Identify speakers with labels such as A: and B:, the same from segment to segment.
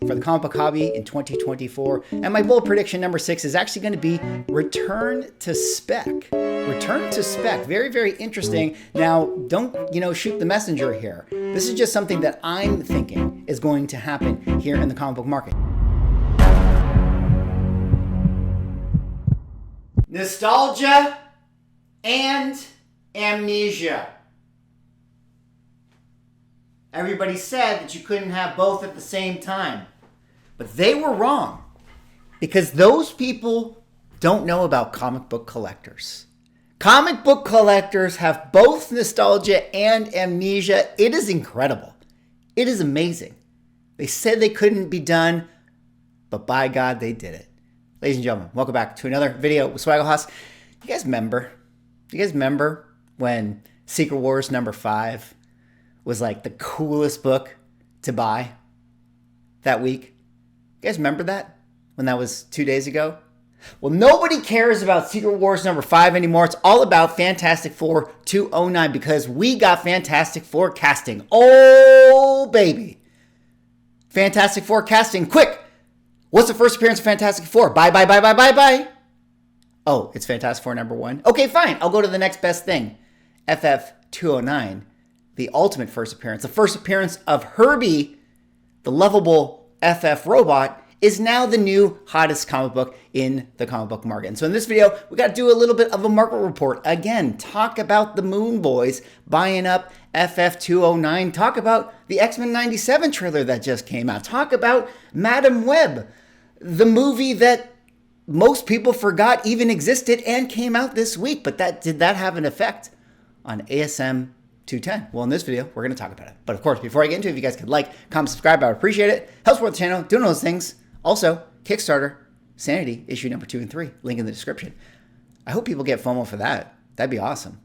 A: for the comic book hobby in 2024. And my bold prediction number 6 is actually going to be Return to Spec. Return to Spec. Very, very interesting. Now, don't, shoot the messenger here. This is just something that I'm thinking is going to happen here in the comic book market. Nostalgia and amnesia. Everybody said that you couldn't have both at the same time. But they were wrong. Because those people don't know about comic book collectors. Comic book collectors have both nostalgia and amnesia. It is incredible. It is amazing. They said they couldn't be done, but by God, they did it. Ladies and gentlemen, welcome back to another video with Swaggle. You guys remember when Secret Wars number 5 was like the coolest book to buy that week? You guys remember that? When that was 2 days ago? Well, nobody cares about Secret Wars number 5 anymore. It's all about Fantastic Four 209 because we got Fantastic Four casting. Oh, baby. Fantastic Four casting. Quick. What's the first appearance of Fantastic Four? Bye. Oh, it's Fantastic Four number 1. Okay, fine. I'll go to the next best thing. FF 209. The ultimate first appearance. The first appearance of Herbie, the lovable FF robot, is now the new hottest comic book in the comic book market. And so in this video, we got to do a little bit of a market report. Again, talk about the Moon Boys buying up FF 209. Talk about the X-Men 97 trailer that just came out. Talk about Madam Web, the movie that most people forgot even existed and came out this week. But did that have an effect on ASM 210? Well, in this video, we're going to talk about it. But of course, before I get into it, if you guys could like, comment, subscribe, I would appreciate it. Helps support the channel, doing those things. Also, Kickstarter, Sanity, issue number 2 and 3, link in the description. I hope people get FOMO for that. That'd be awesome.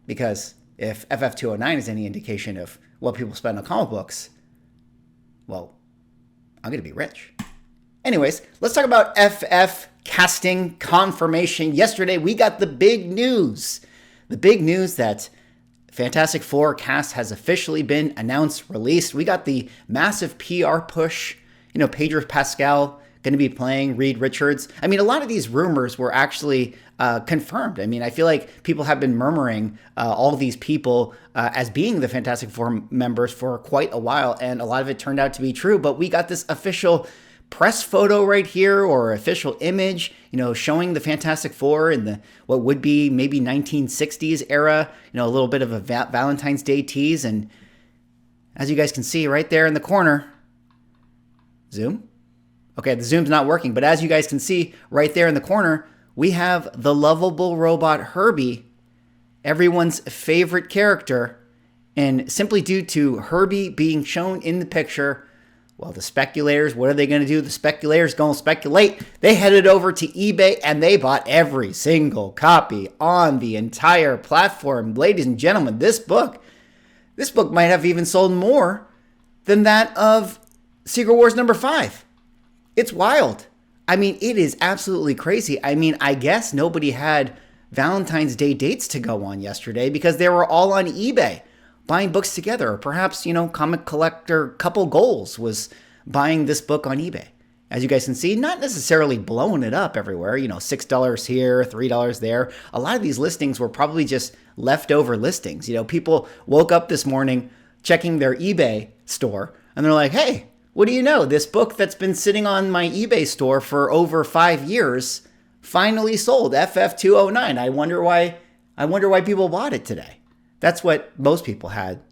A: Because if FF 209 is any indication of what people spend on comic books, well, I'm going to be rich. Anyways, let's talk about FF casting confirmation. Yesterday, we got the big news. The big news that Fantastic Four cast has officially been announced, released. We got the massive PR push. Pedro Pascal going to be playing Reed Richards. I mean, a lot of these rumors were actually confirmed. I mean, I feel like people have been murmuring all these people as being the Fantastic Four members for quite a while, and a lot of it turned out to be true. But we got this official press photo right here, or official image, showing the Fantastic Four in the what would be maybe 1960s era, a little bit of a Valentine's Day tease. And as you guys can see right there in the corner, zoom. Okay, the zoom's not working, but as you guys can see right there in the corner, we have the lovable robot Herbie, everyone's favorite character. And simply due to Herbie being shown in the picture, well, the speculators, what are they going to do? The speculators going to speculate. They headed over to eBay and they bought every single copy on the entire platform. Ladies and gentlemen, this book might have even sold more than that of Secret Wars number 5. It's wild. I mean, it is absolutely crazy. I mean, I guess nobody had Valentine's Day dates to go on yesterday because they were all on eBay buying books together. Or perhaps, comic collector couple goals was buying this book on eBay. As you guys can see, not necessarily blowing it up everywhere. $6 here, $3 there. A lot of these listings were probably just leftover listings. People woke up this morning checking their eBay store and they're like, hey, what do you know? This book that's been sitting on my eBay store for over 5 years finally sold. FF 209. I wonder why people bought it today. That's what most people had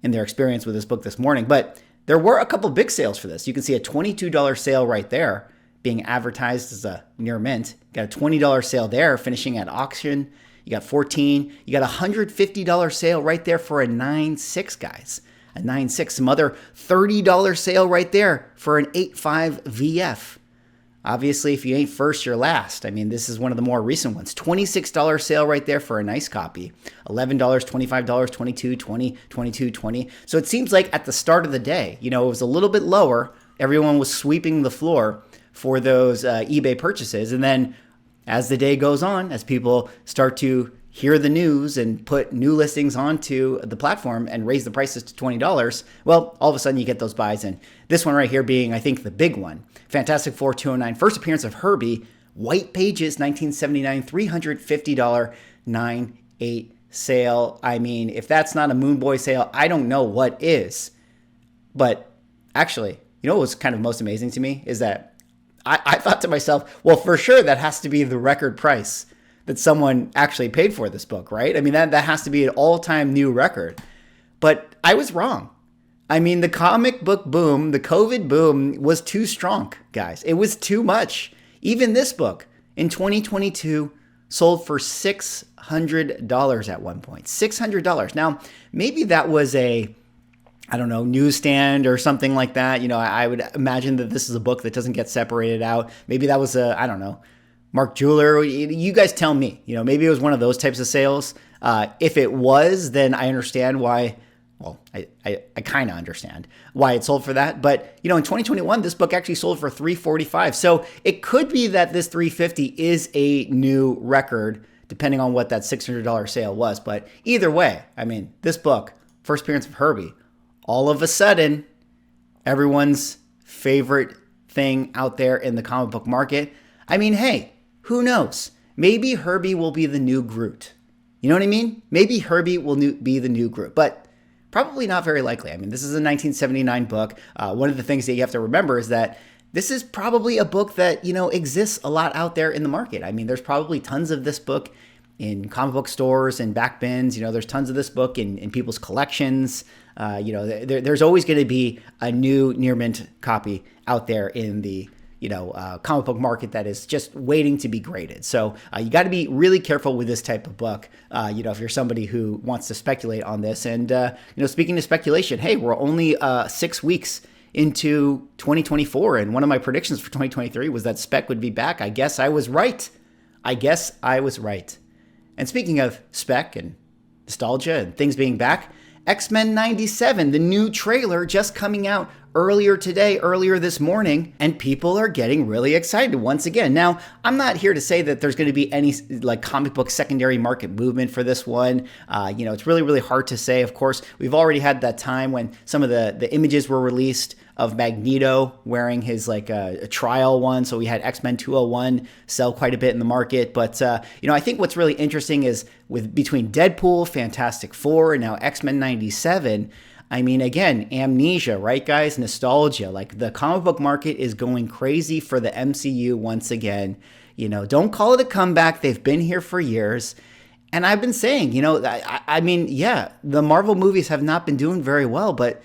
A: in their experience with this book this morning. But there were a couple big sales for this. You can see a $22 sale right there being advertised as a near mint. You got a $20 sale there finishing at auction. You got $14. You got a $150 sale right there for a 9.6, guys. A 9.6. Some other $30 sale right there for an 8.5 VF. Obviously, if you ain't first, you're last. I mean, this is one of the more recent ones. $26 sale right there for a nice copy. $11, $25, $22, $20, $22, $20. So it seems like at the start of the day, it was a little bit lower. Everyone was sweeping the floor for those eBay purchases. And then as the day goes on, as people start to, hear the news and put new listings onto the platform and raise the prices to $20, well, all of a sudden you get those buys. And this one right here being, I think, the big one. Fantastic Four 209, first appearance of Herbie, White Pages 1979, $350 9.8 sale. I mean, if that's not a Moon Boy sale, I don't know what is. But actually, you know what was kind of most amazing to me is that I thought to myself, well, for sure that has to be the record price that someone actually paid for this book, right? I mean, that has to be an all-time new record. But I was wrong. I mean, the comic book boom, the COVID boom was too strong, guys. It was too much. Even this book in 2022 sold for $600 at one point. $600. Now, maybe that was a, I don't know, newsstand or something like that. You know, I would imagine that this is a book that doesn't get separated out. Maybe that was a, I don't know, Mark Jeweler. You guys tell me. You know, maybe it was one of those types of sales. If it was, then I understand why. Well, I kind of understand why it sold for that. But, you know, in 2021, this book actually sold for $345. So it could be that this $350 is a new record, depending on what that $600 sale was. But either way, I mean, this book, first appearance of Herbie, all of a sudden, everyone's favorite thing out there in the comic book market. I mean, hey, who knows? Maybe Herbie will be the new Groot. You know what I mean? Maybe Herbie will be the new Groot. But probably not very likely. I mean, this is a 1979 book. One of the things that you have to remember is that this is probably a book that, you know, exists a lot out there in the market. I mean, there's probably tons of this book in comic book stores and back bins. You know, there's tons of this book in people's collections. You know, there's always going to be a new near mint copy out there in the, you know, comic book market that is just waiting to be graded. So you got to be really careful with this type of book, you know, if you're somebody who wants to speculate on this. And, you know, speaking of speculation, hey, we're only 6 weeks into 2024. And one of my predictions for 2023 was that Spec would be back. I guess I was right. And speaking of Spec and nostalgia and things being back, X-Men 97, the new trailer just coming out earlier this morning, and people are getting really excited once again. Now, I'm not here to say that there's going to be any like comic book secondary market movement for this one. You know, it's really, really hard to say. Of course, we've already had that time when some of the images were released of Magneto wearing his like a trial one. So we had X-Men 201 sell quite a bit in the market. But, you know, I think what's really interesting is between Deadpool, Fantastic Four, and now X-Men 97, I mean, again, amnesia, right, guys? Nostalgia. Like, the comic book market is going crazy for the MCU once again. You know, don't call it a comeback. They've been here for years. And I've been saying, you know, I mean, yeah, the Marvel movies have not been doing very well, but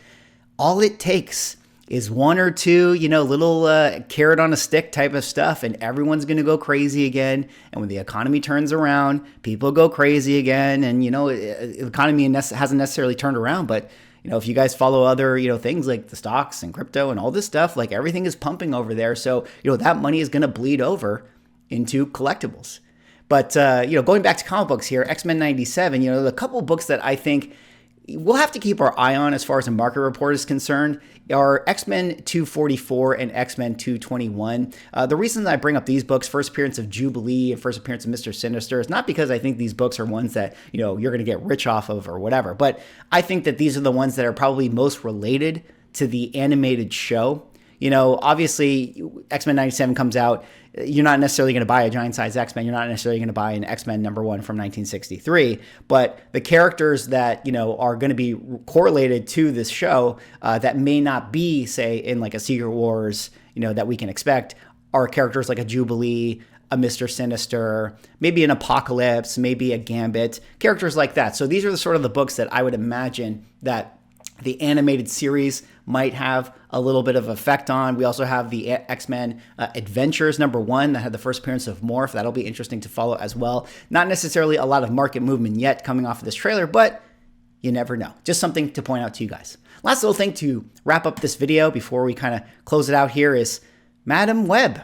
A: all it takes is one or two, you know, little carrot on a stick type of stuff, and everyone's going to go crazy again. And when the economy turns around, people go crazy again. And, you know, the economy hasn't necessarily turned around, but you know, if you guys follow other, you know, things like the stocks and crypto and all this stuff, like everything is pumping over there. So, you know, that money is going to bleed over into collectibles. But, you know, going back to comic books here, X-Men 97, you know, the couple of books that I think we'll have to keep our eye on as far as a market report is concerned are X-Men 244 and X-Men 221. The reason I bring up these books, first appearance of Jubilee and first appearance of Mr. Sinister, is not because I think these books are ones that, you know, you're going to get rich off of or whatever, but I think that these are the ones that are probably most related to the animated show. You know, obviously, X-Men 97 comes out. You're not necessarily going to buy a giant-size X-Men. You're not necessarily going to buy an X-Men #1 from 1963. But the characters that, you know, are going to be correlated to this show that may not be, say, in like a Secret Wars, you know, that we can expect are characters like a Jubilee, a Mr. Sinister, maybe an Apocalypse, maybe a Gambit, characters like that. So these are the sort of the books that I would imagine that the animated series might have a little bit of effect on. We also have the X-Men Adventures #1 that had the first appearance of Morph. That'll be interesting to follow as well. Not necessarily a lot of market movement yet coming off of this trailer, but you never know. Just something to point out to you guys. Last little thing to wrap up this video before we kind of close it out here is Madam Web,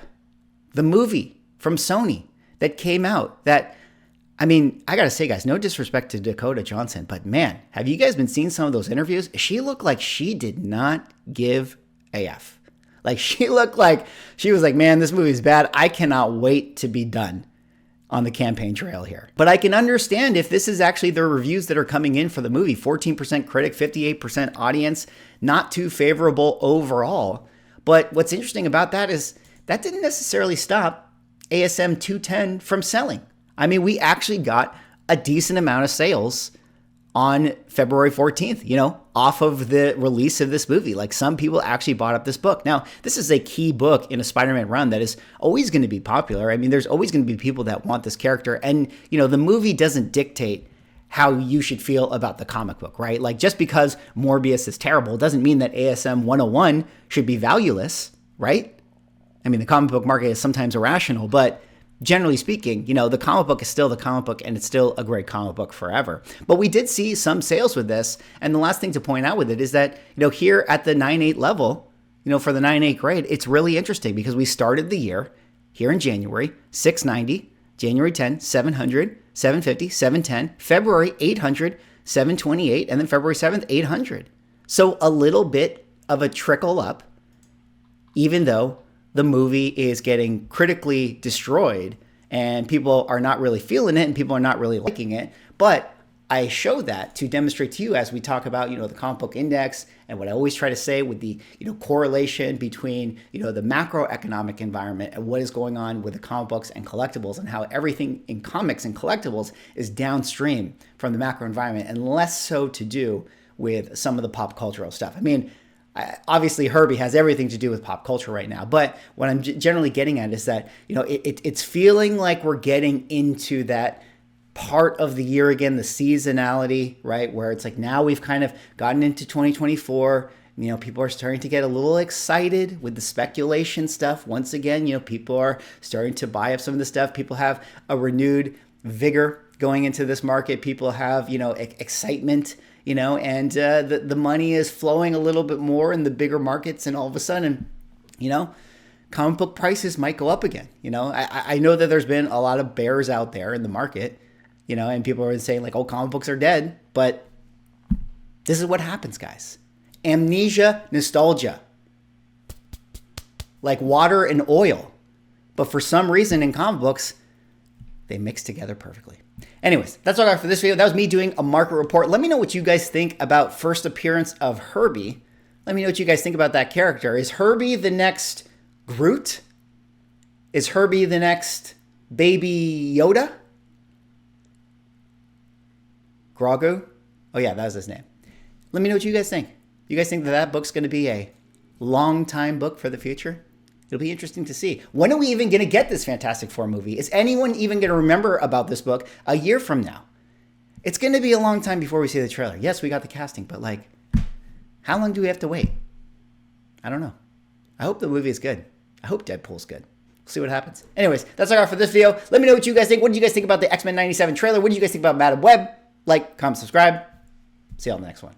A: the movie from Sony that came out that, I mean, I gotta say, guys, no disrespect to Dakota Johnson, but man, have you guys been seeing some of those interviews? She looked like she did not give a F. Like, she looked like she was like, man, this movie's bad. I cannot wait to be done. on the campaign trail here. But I can understand if this is actually the reviews that are coming in for the movie. 14% critic, 58% audience, not too favorable overall. But what's interesting about that is that didn't necessarily stop ASM 210 from selling. I mean, we actually got a decent amount of sales on February 14th, off of the release of this movie. Like, some people actually bought up this book. Now, this is a key book in a Spider-Man run that is always going to be popular. I mean, there's always going to be people that want this character. And, the movie doesn't dictate how you should feel about the comic book, right? Like, just because Morbius is terrible doesn't mean that ASM 101 should be valueless, right? I mean, the comic book market is sometimes irrational, but generally speaking, the comic book is still the comic book, and it's still a great comic book forever. But we did see some sales with this. And the last thing to point out with it is that, here at the 9.8 level, for the 9.8 grade, it's really interesting because we started the year here in January, 690, January 10, 700, 750, 710, February 800, 728, and then February 7th, 800. So a little bit of a trickle up, even though the movie is getting critically destroyed and people are not really feeling it and people are not really liking it. But I show that to demonstrate to you as we talk about, the comic book index and what I always try to say with the, correlation between, the macroeconomic environment and what is going on with the comic books and collectibles, and how everything in comics and collectibles is downstream from the macro environment and less so to do with some of the pop cultural stuff. I mean, obviously, HERBIE has everything to do with pop culture right now. But what I'm generally getting at is that, it's feeling like we're getting into that part of the year again, the seasonality, right? Where it's like now we've kind of gotten into 2024. People are starting to get a little excited with the speculation stuff. Once again, people are starting to buy up some of the stuff. People have a renewed vigor going into this market. People have, excitement. And the money is flowing a little bit more in the bigger markets, and all of a sudden, comic book prices might go up again. I know that there's been a lot of bears out there in the market, and people are saying like, oh, comic books are dead, but this is what happens, guys. Amnesia, nostalgia, like water and oil. But for some reason in comic books, they mix together perfectly. Anyways, that's all I got for this video. That was me doing a market report. Let me know what you guys think about first appearance of HERBIE. Let me know what you guys think about that character. Is HERBIE the next Groot? Is HERBIE the next Baby Yoda? Grogu? Oh yeah, that was his name. Let me know what you guys think. You guys think that that book's going to be a long time book for the future? It'll be interesting to see. When are we even going to get this Fantastic Four movie? Is anyone even going to remember about this book a year from now? It's going to be a long time before we see the trailer. Yes, we got the casting, but like, how long do we have to wait? I don't know. I hope the movie is good. I hope Deadpool's good. We'll see what happens. Anyways, that's all I got for this video. Let me know what you guys think. What do you guys think about the X-Men 97 trailer? What do you guys think about Madam Web? Like, comment, subscribe. See you on the next one.